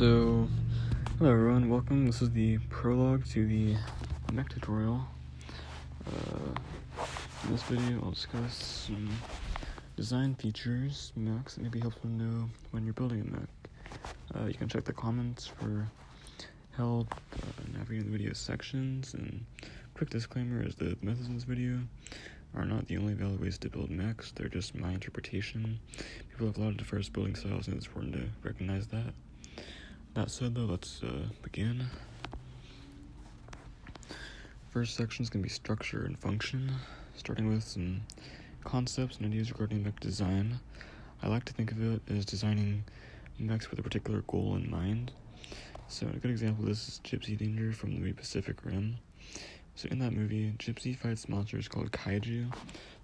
So, hello everyone, welcome. This is the prologue to the mech tutorial. In this video, I'll discuss some design features, mechs that may be helpful to know when you're building a mech. You can check the comments for help navigating the video sections, and quick disclaimer is that the methods in this video are not the only valid ways to build mechs, they're just my interpretation. People have a lot of diverse building styles, and it's important to recognize that. That said though, let's begin. First section is going to be structure and function, starting with some concepts and ideas regarding mech design. I like to think of it as designing mechs with a particular goal in mind. So a good example of this is Gypsy Danger from the movie Pacific Rim. So in that movie, Gypsy fights monsters called kaiju.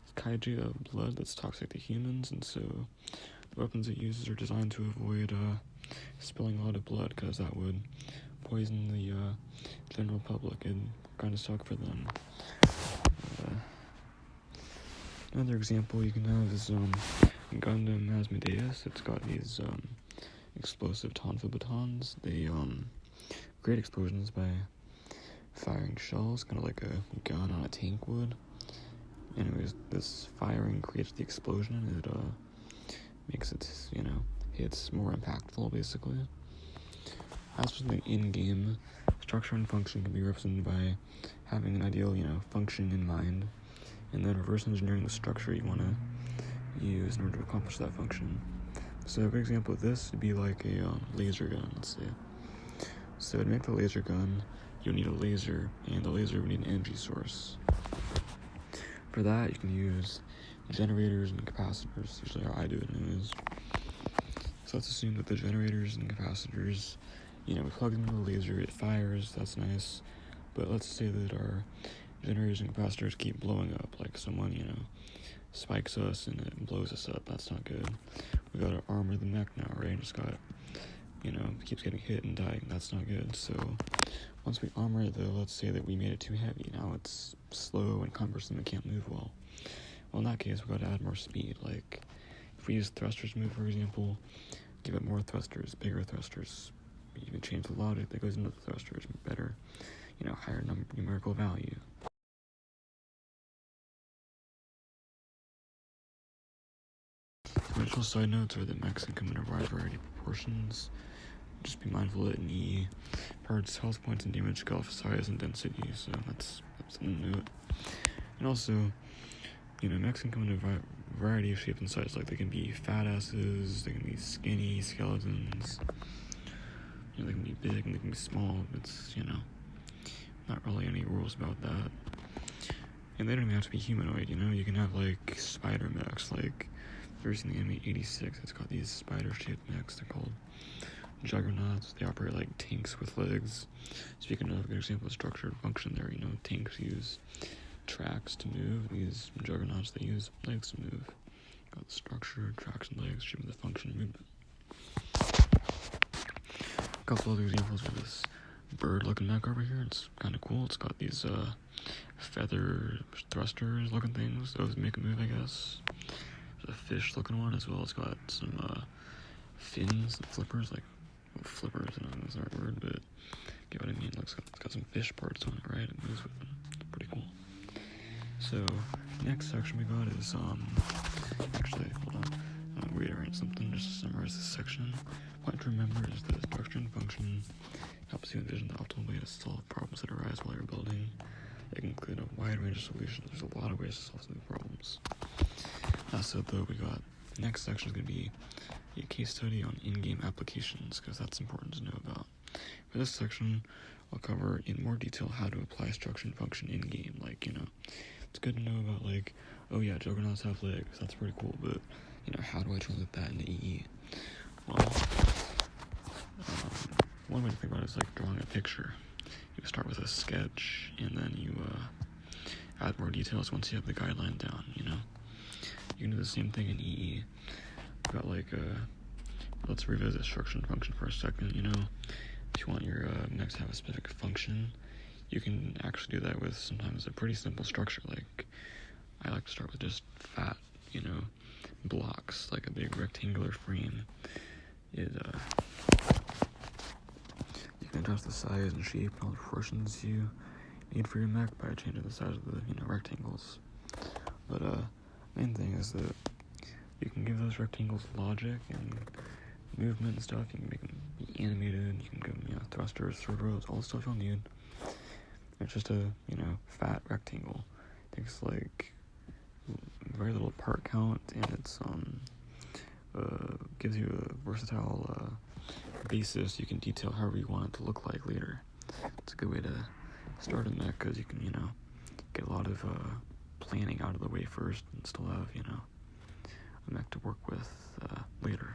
It's kaiju of blood that's toxic to humans, and so the weapons it uses are designed to avoid spilling a lot of blood, because that would poison the general public and kind of suck for them. Another example you can have is Gundam Asmodeus. It's got these explosive tonfa batons. They create explosions by firing shells, kind of like a gun on a tank would. Anyways, this firing creates the explosion, and it makes it, hits more impactful, basically. As for the in-game, structure and function can be represented by having an ideal, function in mind, and then reverse engineering the structure you want to use in order to accomplish that function. So a good example of this would be like a laser gun, let's say. So to make the laser gun, you'll need a laser, and the laser would need an energy source. For that, you can use generators and capacitors, usually how I do it anyways. So let's assume that the generators and capacitors, we plug them into the laser, it fires, that's nice. But let's say that our generators and capacitors keep blowing up, like someone, spikes us and it blows us up, that's not good. We gotta armor the mech now, right? Just got, keeps getting hit and dying, that's not good. So once we armor it though, let's say that we made it too heavy, now it's slow and cumbersome, it can't move well. Well, in that case, we gotta add more speed, like if we use thrusters move, for example, give it more thrusters, bigger thrusters. You can change the logic that goes into the thrusters, better, higher numerical value. Additional side notes are that mechs can come in a wide variety of proportions. Just be mindful that in E, parts, health points, and damage scale for size and density, so that's something to note. And also, mechs can come in a variety of shapes and sizes, like they can be fat asses, they can be skinny skeletons, they can be big and they can be small. It's, not really any rules about that. And they don't even have to be humanoid, you can have like spider mechs, like there's in the anime 86, it's got these spider shaped mechs, they're called juggernauts. They operate like tanks with legs. Speaking of a good example of structure and function there, tanks use tracks to move. These juggernauts, they use legs to move. Got the structure, tracks, and legs, shaping the function and movement. A couple other examples of this bird-looking mech over here. It's kind of cool. It's got these feather thrusters looking things. Those make a move, I guess. There's a fish-looking one as well. It's got some fins and flippers, like flippers. I don't know if that's the right word, but get what I mean. It's got some fish parts on it, right? It moves with them. It's pretty cool. So, next section we got is, actually, hold on, I'm reiterating something just to summarize this section. Point to remember is that structure and function helps you envision the optimal way to solve problems that arise while you're building. It can include a wide range of solutions. There's a lot of ways to solve some problems. That said though, we got, next section is going to be a case study on in-game applications, because that's important to know about. For this section, I'll cover in more detail how to apply structure and function in-game, like, it's good to know about, like, oh yeah, juggernauts have legs, that's pretty cool, but, how do I translate that into EE? Well, one way to think about it is like drawing a picture. You start with a sketch, and then you add more details once you have the guideline down, You can do the same thing in EE. We've got like, let's revisit structure and function for a second, If you want your mech to have a specific function, you can actually do that with sometimes a pretty simple structure. Like, I like to start with just fat, blocks, like a big rectangular frame. adjust the size and shape and all the proportions you need for your mech by changing the size of the, rectangles. But, main thing is that you can give those rectangles logic and movement and stuff. You can make them be animated, you can give them, thrusters, servos, all the stuff you'll need. It's just a, fat rectangle. It takes, very little part count, and it's, gives you a versatile, basis you can detail however you want it to look like later. It's a good way to start a mech, because you can, get a lot of, planning out of the way first and still have, a mech to work with, later.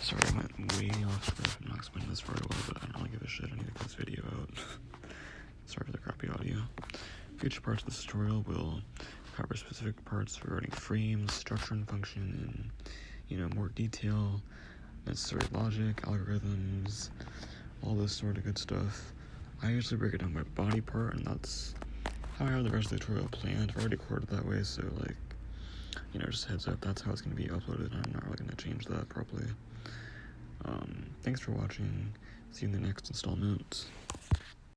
Sorry, I went way off script. I'm not explaining this very well, but I don't really give a shit. I need to get this video out. Sorry for the crappy audio. Future parts of this tutorial will cover specific parts regarding frames, structure and function, and, more detail, necessary logic, algorithms, all this sort of good stuff. I usually break it down by body part, and that's how I have the rest of the tutorial planned. I've already recorded that way, so, just heads up, that's how it's going to be uploaded, and I'm not really going to change that probably. Thanks for watching. See you in the next installment.